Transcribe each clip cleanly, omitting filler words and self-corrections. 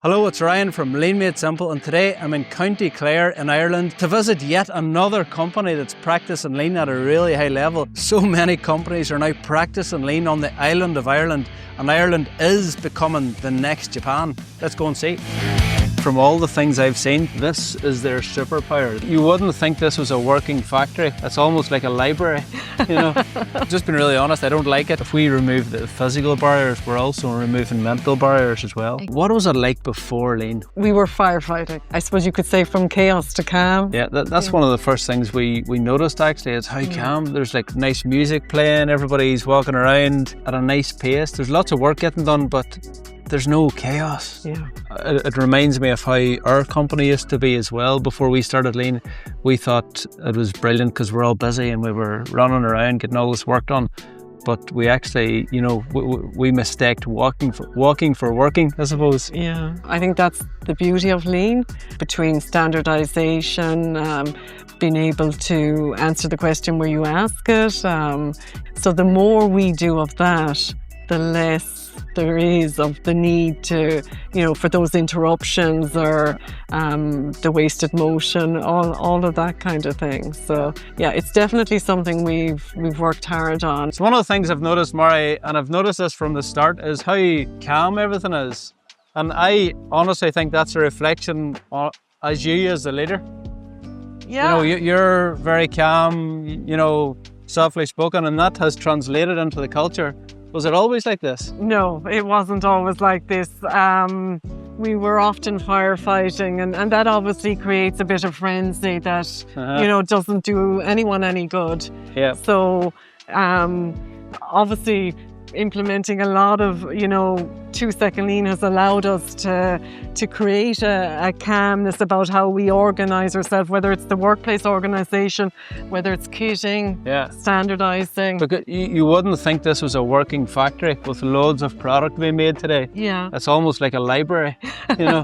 Hello, it's Ryan from Lean Made Simple, and today I'm in County Clare in Ireland to visit yet another company that's practicing lean at a really high level. So many companies are now practicing lean on the island of Ireland, and Ireland is becoming the next Japan. Let's go and see. From all the things I've seen, this is their superpower. You wouldn't think this was a working factory. It's almost like a library, you know. Just being really honest, I don't like it. If we remove the physical barriers, we're also removing mental barriers as well. What was it like before lean? We were firefighting. I suppose you could say from chaos to calm. Yeah, that's one of the first things we noticed actually, is how calm. There's like nice music playing, everybody's walking around at a nice pace. There's lots of work getting done, but there's no chaos. Yeah. It reminds me of how our company used to be as well. Before we started lean, we thought it was brilliant because we're all busy and we were running around getting all this work done. But we actually, you know, we mistaked walking for working, I suppose. Yeah, I think that's the beauty of lean, between standardization, being able to answer the question where you ask it. So the more we do of that, the less there is of the need to, you know, for those interruptions or the wasted motion, all of that kind of thing. So yeah, it's definitely something we've worked hard on. So one of the things I've noticed, Mari, and I've noticed this from the start, is how calm everything is. And I honestly think that's a reflection as you as the leader. Yeah. You know, you're very calm, you know, softly spoken, and that has translated into the culture. Was it always like this? No, it wasn't always like this. We were often firefighting, and that obviously creates a bit of frenzy that, you know, doesn't do anyone any good. Yeah. So, obviously, implementing a lot of, you know, 2-second lean has allowed us to create a calmness about how we organise ourselves, whether it's the workplace organisation, whether it's kitting, standardising. Because you wouldn't think this was a working factory with loads of product being made today. Yeah. It's almost like a library, you know.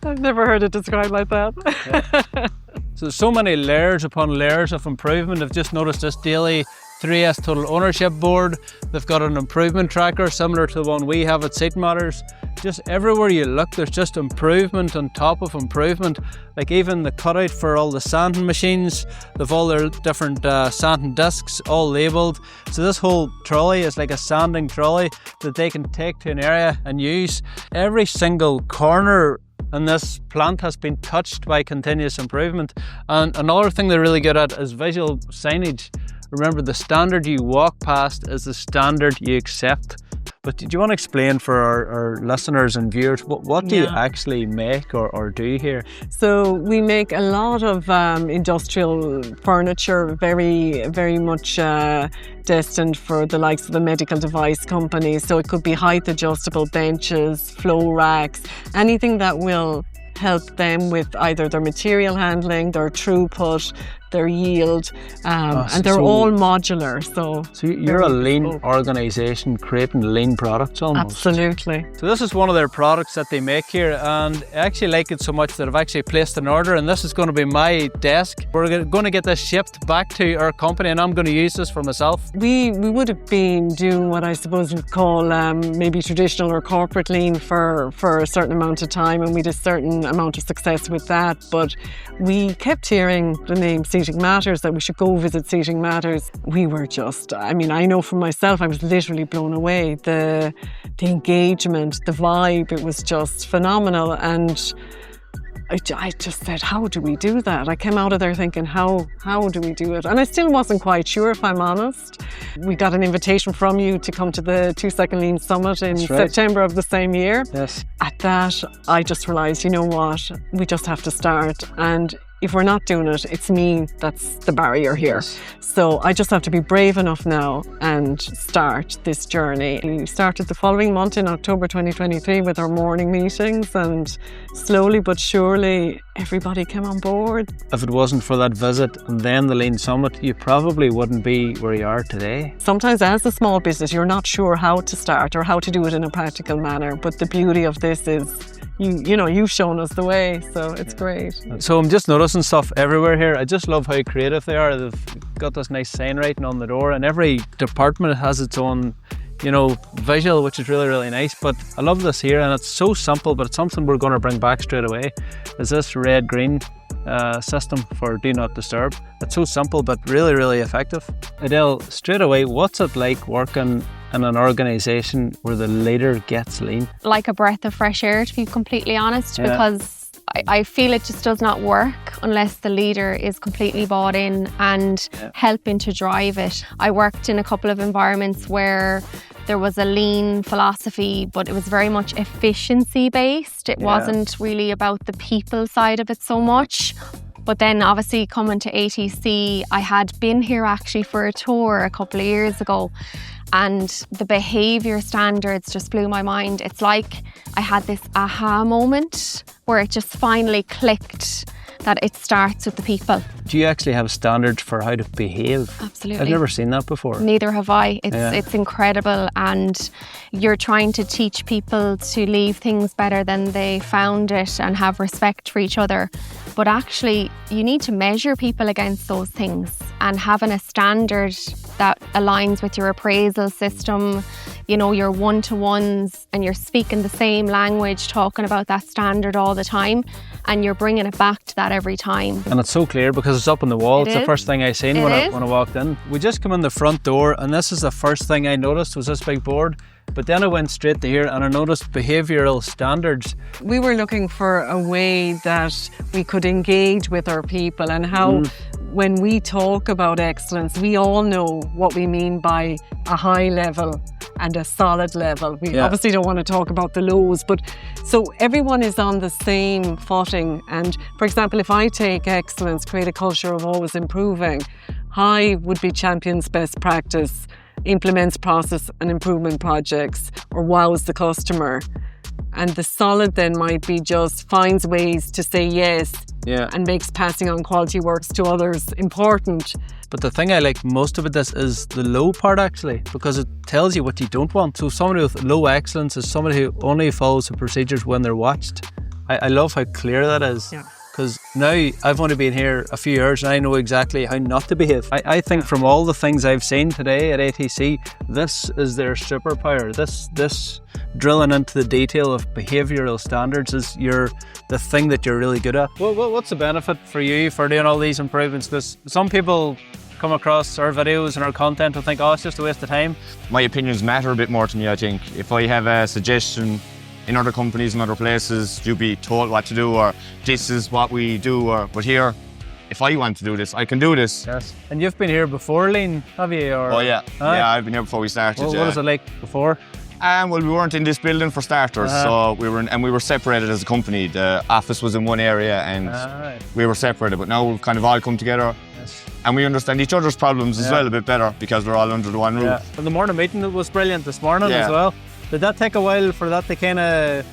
I've never heard it described like that. Yeah. So there's so many layers upon layers of improvement. I've just noticed this daily 3S Total Ownership Board. They've got an improvement tracker similar to the one we have at Seat Matters. Just everywhere you look, there's just improvement on top of improvement. Like even the cutout for all the sanding machines, they've all their different sanding discs all labelled. So this whole trolley is like a sanding trolley that they can take to an area and use. Every single corner and this plant has been touched by continuous improvement. And another thing they're really good at is visual signage. Remember, the standard you walk past is the standard you accept. But do you want to explain for our listeners and viewers, what do you actually make or do here? So we make a lot of industrial furniture, very, very much destined for the likes of the medical device companies. So it could be height adjustable benches, flow racks, anything that will help them with either their material handling, their throughput, their yield, and they're all modular. So you're a lean organisation creating lean products almost. Absolutely. So this is one of their products that they make here, and I actually like it so much that I've actually placed an order, and this is going to be my desk. We're going to get this shipped back to our company, and I'm going to use this for myself. We would have been doing what I suppose we'd call maybe traditional or corporate lean for a certain amount of time, and we had a certain amount of success with that, but we kept hearing the name Seating Matters, that we should go visit Seating Matters. We were just, I mean, I know for myself, I was literally blown away. The engagement, the vibe, it was just phenomenal. And I just said, how do we do that? I came out of there thinking, how do we do it? And I still wasn't quite sure, if I'm honest. We got an invitation from you to come to the 2-second Lean Summit in September of the same year. Yes. At that, I just realised, you know what, we just have to start. And if we're not doing it, it's me that's the barrier here. Yes. So I just have to be brave enough now and start this journey. We started the following month in October 2023 with our morning meetings, and slowly but surely everybody came on board. If it wasn't for that visit and then the Lean Summit, you probably wouldn't be where you are today. Sometimes as a small business, you're not sure how to start or how to do it in a practical manner. But the beauty of this is, you know, you've shown us the way, so it's great. So I'm just noticing stuff everywhere here. I just love how creative they are. They've got this nice sign writing on the door, and every department has its own, visual, which is really, really nice. But I love this here, and it's so simple, but it's something we're going to bring back straight away, is this red-green system for Do Not Disturb. It's so simple, but really, really effective. Adele, straight away, what's it like working in an organisation where the leader gets lean? Like a breath of fresh air, to be completely honest, because I feel it just does not work unless the leader is completely bought in and helping to drive it. I worked in a couple of environments where there was a lean philosophy, but it was very much efficiency based. It wasn't really about the people side of it so much. But then obviously coming to ATC, I had been here actually for a tour a couple of years ago, and the behaviour standards just blew my mind. It's like I had this aha moment where it just finally clicked that it starts with the people. Do you actually have standards for how to behave? Absolutely. I've never seen that before. Neither have I. It's incredible, and you're trying to teach people to leave things better than they found it and have respect for each other. But actually, you need to measure people against those things, and having a standard that aligns with your appraisal system, your one-to-ones, and you're speaking the same language, talking about that standard all the time, and you're bringing it back to that every time. And it's so clear because it's up on the wall. It's the first thing I seen when I walked in. We just come in the front door, and this is the first thing I noticed was this big board. But then I went straight to here and I noticed behavioural standards. We were looking for a way that we could engage with our people, and how when we talk about excellence, we all know what we mean by a high level and a solid level. We obviously don't want to talk about the lows, but so everyone is on the same footing. And for example, if I take excellence, create a culture of always improving, high would be champions best practice, implements process and improvement projects, or wows the customer. And the solid then might be just finds ways to say yes and makes passing on quality works to others important. But the thing I like most about this is the low part, actually, because it tells you what you don't want. So somebody with low excellence is somebody who only follows the procedures when they're watched. I love how clear that is. Because now I've only been here a few years and I know exactly how not to behave. I think from all the things I've seen today at ATC, this is their superpower. This drilling into the detail of behavioural standards is the thing that you're really good at. Well, what's the benefit for you for doing all these improvements? Because some people come across our videos and our content and think, it's just a waste of time. My opinions matter a bit more to me, I think. If I have a suggestion in other companies and other places, you'll be told what to do, or this is what we do, but here, if I want to do this, I can do this. Yes. And you've been here before, Lean, have you? Or, yeah, I've been here before we started. What was it like before? Well, we weren't in this building for starters, so we were separated as a company. The office was in one area and we were separated, but now we've kind of all come together. And we understand each other's problems as well a bit better because we're all under the one roof. And the morning meeting was brilliant this morning as well. Did that take a while for that to kind of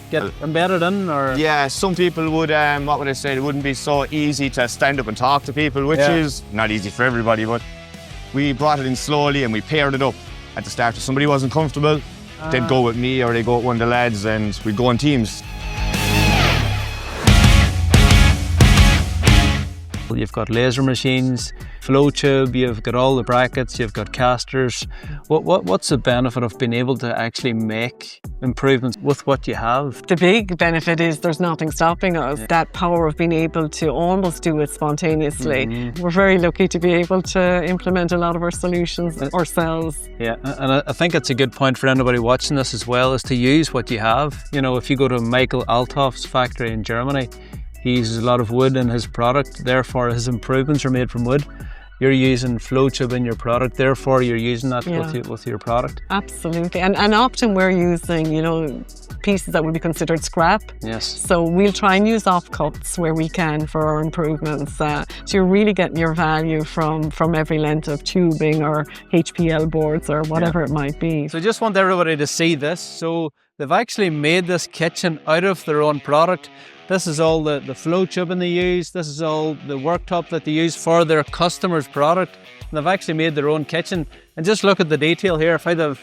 get embedded in? Or? Yeah, some people would, what would I say, it wouldn't be so easy to stand up and talk to people, which is not easy for everybody, but we brought it in slowly and we paired it up at the start. If somebody wasn't comfortable, they'd go with me or they'd go with one of the lads and we'd go in teams. You've got laser machines, flow tube, you've got all the brackets, you've got casters. What's the benefit of being able to actually make improvements with what you have? The big benefit is there's nothing stopping us. That power of being able to almost do it spontaneously. We're very lucky to be able to implement a lot of our solutions ourselves. Yeah, and I think it's a good point for anybody watching this as well, is to use what you have. If you go to Michael Althoff's factory in Germany, he uses a lot of wood in his product, therefore his improvements are made from wood. You're using flow tube in your product, therefore you're using that with your product. Absolutely, and often we're using, pieces that would be considered scrap. Yes. So we'll try and use offcuts where we can for our improvements. So you're really getting your value from every length of tubing or HPL boards or whatever it might be. So I just want everybody to see this. So they've actually made this kitchen out of their own product. This is all the flow tubing they use. This is all the worktop that they use for their customer's product. And they've actually made their own kitchen. And just look at the detail here. If I'd have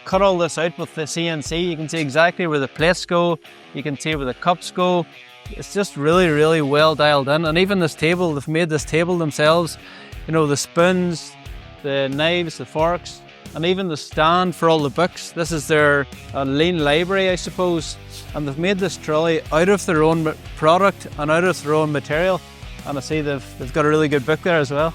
cut all this out with the CNC, you can see exactly where the plates go. You can see where the cups go. It's just really, really well dialed in. And even this table, they've made this table themselves. The spoons, the knives, the forks, and even the stand for all the books. This is their lean library, I suppose, and they've made this trolley out of their own product and out of their own material, and I see they've got a really good book there as well.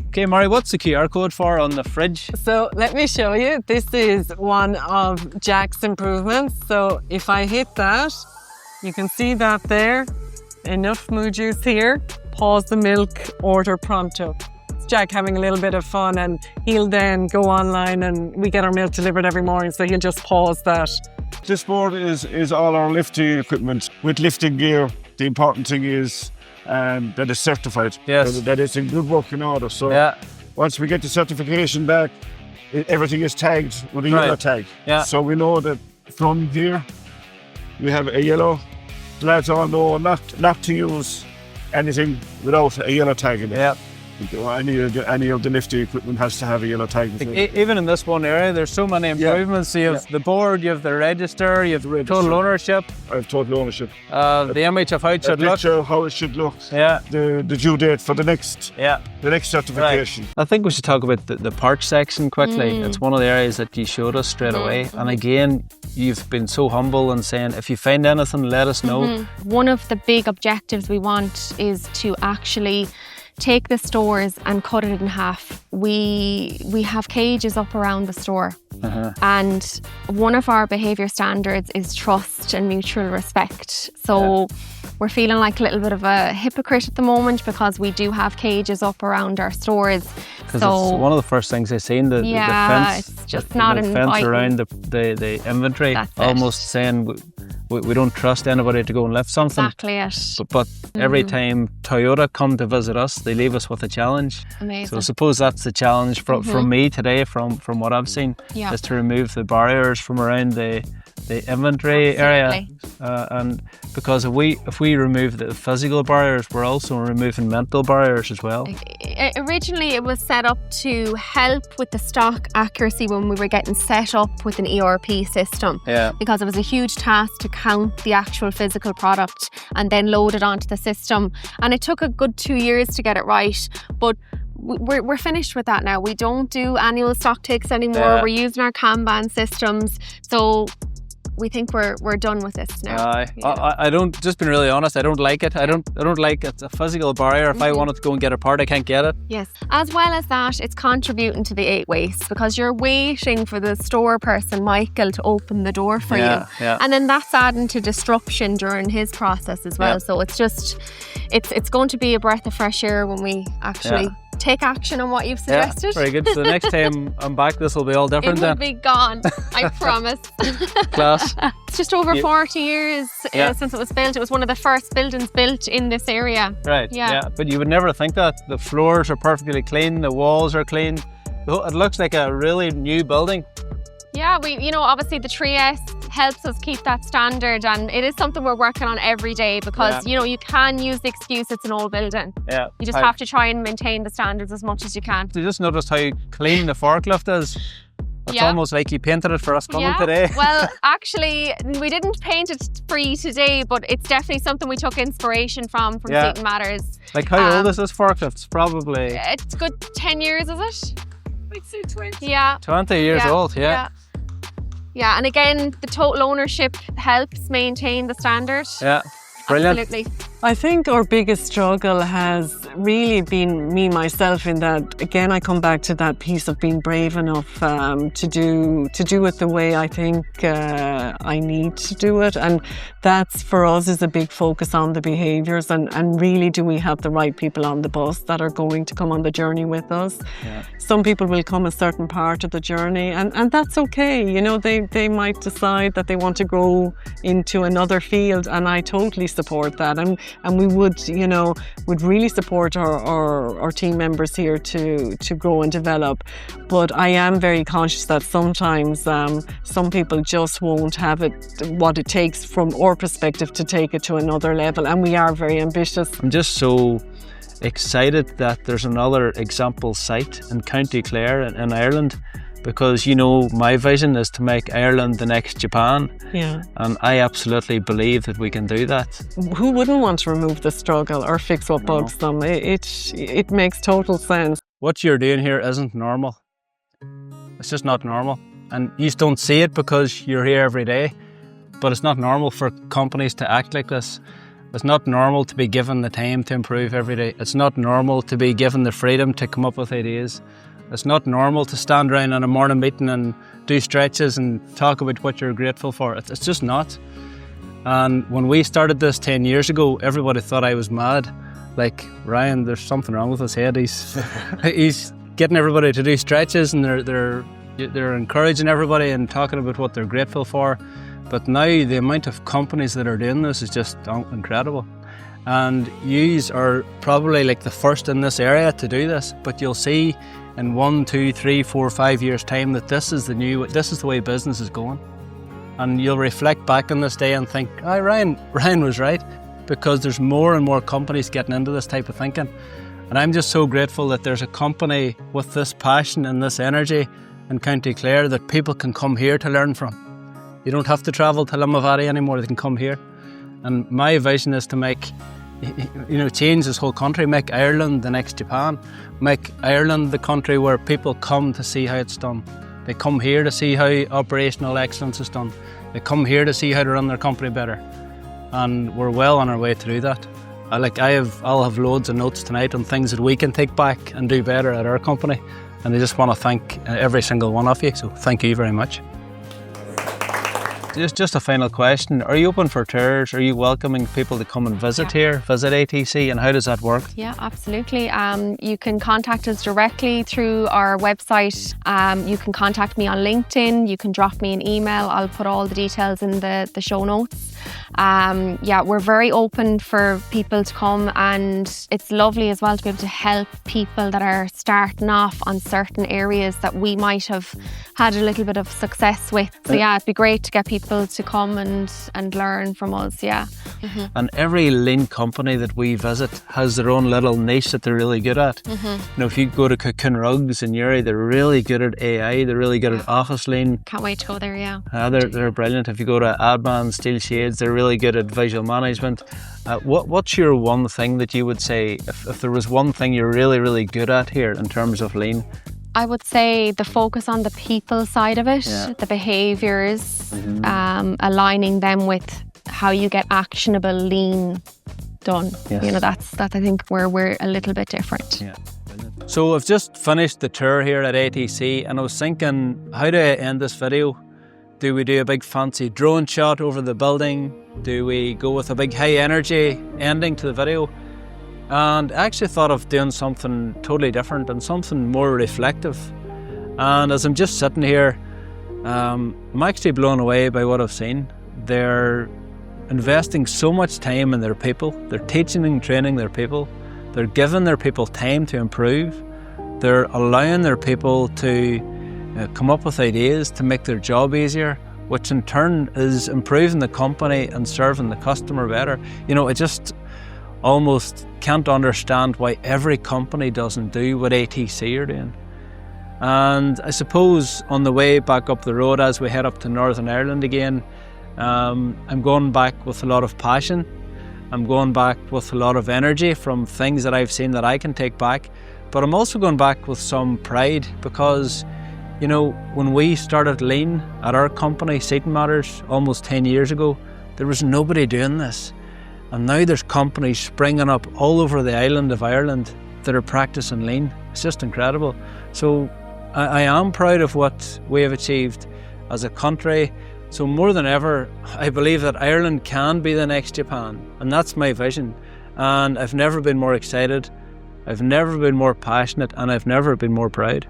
Okay, Mary, what's the QR code for on the fridge? So let me show you. This is one of Jack's improvements. So if I hit that, you can see that there. Enough moo juice here. Pause the milk, order pronto. It's Jack having a little bit of fun, and he'll then go online and we get our milk delivered every morning, so he'll just pause that. This board is all our lifting equipment with lifting gear. The important thing is that it's certified. Yes. That it's in good working order. So once we get the certification back, everything is tagged with a yellow tag. Yeah. So we know that from here we have a yellow. The lads all know not to use anything without a yellow tag in it. Yeah. Any of the lifting equipment has to have a yellow tag. Even in this one area, there's so many improvements. You have the board, you have the register, you have total ownership. I have total ownership. The image of how it should look. How it should look. Yeah. The due date for the next certification. Right. I think we should talk about the parts section quickly. It's one of the areas that you showed us straight away. And again, you've been so humble and saying, if you find anything, let us know. One of the big objectives we want is to actually take the stores and cut it in half. We have cages up around the store, and one of our behaviour standards is trust and mutual respect. So we're feeling like a little bit of a hypocrite at the moment because we do have cages up around our stores. Because it's one of the first things I seen, the fence. It's just not the fence around the inventory, almost saying we don't trust anybody to go and lift something. Exactly it. But every time Toyota come to visit us, they leave us with a challenge. Amazing. So I suppose that's the challenge from me today, from what I've seen, is to remove the barriers from around the inventory area, and because if we remove the physical barriers, we're also removing mental barriers as well. Originally it was set up to help with the stock accuracy when we were getting set up with an ERP system, because it was a huge task to count the actual physical product and then load it onto the system, and it took a good 2 years to get it right, but we're finished with that now. We don't do annual stock takes anymore. We're using our Kanban systems, so we think we're done with this now. I don't, just being really honest, I don't like it. I don't like it's a physical barrier. If I wanted to go and get a part, I can't get it. Yes. As well as that, it's contributing to the 8 wastes because you're waiting for the store person, Michael, to open the door for you. And then that's adding to disruption during his process as well. So it's just, it's going to be a breath of fresh air when we actually take action on what you've suggested. Very good. So the next time I'm back, this will be all different then. It will be gone, I promise. Class. It's just over 40 years since it was built. It was one of the first buildings built in this area. Right, but you would never think that. The floors are perfectly clean, the walls are clean. It looks like a really new building. Yeah, obviously the 3S helps us keep that standard, and it is something we're working on every day because, you can use the excuse it's an old building. Yeah. You just have to try and maintain the standards as much as you can. You just noticed how clean the forklift is. It's almost like you painted it for us coming today. Well, actually, we didn't paint it free today, but it's definitely something we took inspiration from Seaton Matters. Like how old is this forklift? It's probably... It's good 10 years, is it? I'd say 20. Yeah. 20 years old, Yeah, and again, the total ownership helps maintain the standard. Yeah, brilliant. Absolutely. I think our biggest struggle has really been me, myself, in that, again, I come back to that piece of being brave enough to do it the way I think I need to do it. And that's, for us, is a big focus on the behaviours and really, do we have the right people on the bus that are going to come on the journey with us? Some people will come a certain part of the journey, and that's okay. They might decide that they want to go into another field, and I totally support that. And we would really support our team members here to grow and develop. But I am very conscious that sometimes some people just won't have what it takes from our perspective to take it to another level, and we are very ambitious. I'm just so excited that there's another example site in County Clare in Ireland, because my vision is to make Ireland the next Japan, and I absolutely believe that we can do that. Who wouldn't want to remove the struggle or fix what bugs them? It makes total sense. What you're doing here isn't normal. It's just not normal. And you just don't see it because you're here every day. But it's not normal for companies to act like this. It's not normal to be given the time to improve every day. It's not normal to be given the freedom to come up with ideas. It's not normal to stand around in a morning meeting and do stretches and talk about what you're grateful for. It's just not. And when we started this 10 years ago, everybody thought I was mad. Like, Ryan, there's something wrong with his head. He's getting everybody to do stretches, and they're encouraging everybody and talking about what they're grateful for. But now the amount of companies that are doing this is just incredible. And yous are probably like the first in this area to do this, but you'll see in 1, 2, 3, 4, 5 years time that this is the way business is going. And you'll reflect back on this day and think, oh, Ryan was right, because there's more and more companies getting into this type of thinking. And I'm just so grateful that there's a company with this passion and this energy in County Clare that people can come here to learn from. You don't have to travel to Limavady anymore, they can come here. And my vision is to make, change this whole country, make Ireland the next Japan, make Ireland the country where people come to see how it's done. They come here to see how operational excellence is done. They come here to see how to run their company better. And we're well on our way to do that. I'll have loads of notes tonight on things that we can take back and do better at our company. And I just want to thank every single one of you, so thank you very much. Just a final question. Are you open for tours? Are you welcoming people to come and visit here, visit ATC, and how does that work? Yeah, absolutely. You can contact us directly through our website. You can contact me on LinkedIn. You can drop me an email. I'll put all the details in the show notes. We're very open for people to come, and it's lovely as well to be able to help people that are starting off on certain areas that we might have had a little bit of success with. So it'd be great to get people to come and learn from us. Mm-hmm. And every lean company that we visit has their own little niche that they're really good at. Mm-hmm. If you go to Cocoon Rugs in Uri, they're really good at AI, they're really good at office lean. Can't wait to go there, yeah. They're brilliant. If you go to Adman, Steel Shades, they're really good at visual management. What's your one thing that you would say, if there was one thing you're really, really good at here in terms of lean? I would say the focus on the people side of it, the behaviours, Mm-hmm. aligning them with how you get actionable lean done. Yes. That's I think where we're a little bit different. Yeah. So I've just finished the tour here at ATC, and I was thinking, how do I end this video? Do we do a big fancy drone shot over the building? Do we go with a big high energy ending to the video? And I actually thought of doing something totally different and something more reflective. And as I'm just sitting here, I'm actually blown away by what I've seen. They're investing so much time in their people. They're teaching and training their people. They're giving their people time to improve. They're allowing their people to come up with ideas to make their job easier, which in turn is improving the company and serving the customer better. I just almost can't understand why every company doesn't do what ATC are doing. And I suppose on the way back up the road as we head up to Northern Ireland again, I'm going back with a lot of passion. I'm going back with a lot of energy from things that I've seen that I can take back. But I'm also going back with some pride because, when we started lean at our company, Seating Matters, almost 10 years ago, there was nobody doing this. And now there's companies springing up all over the island of Ireland that are practicing lean. It's just incredible. So I am proud of what we have achieved as a country. So more than ever, I believe that Ireland can be the next Japan. And that's my vision. And I've never been more excited. I've never been more passionate, and I've never been more proud.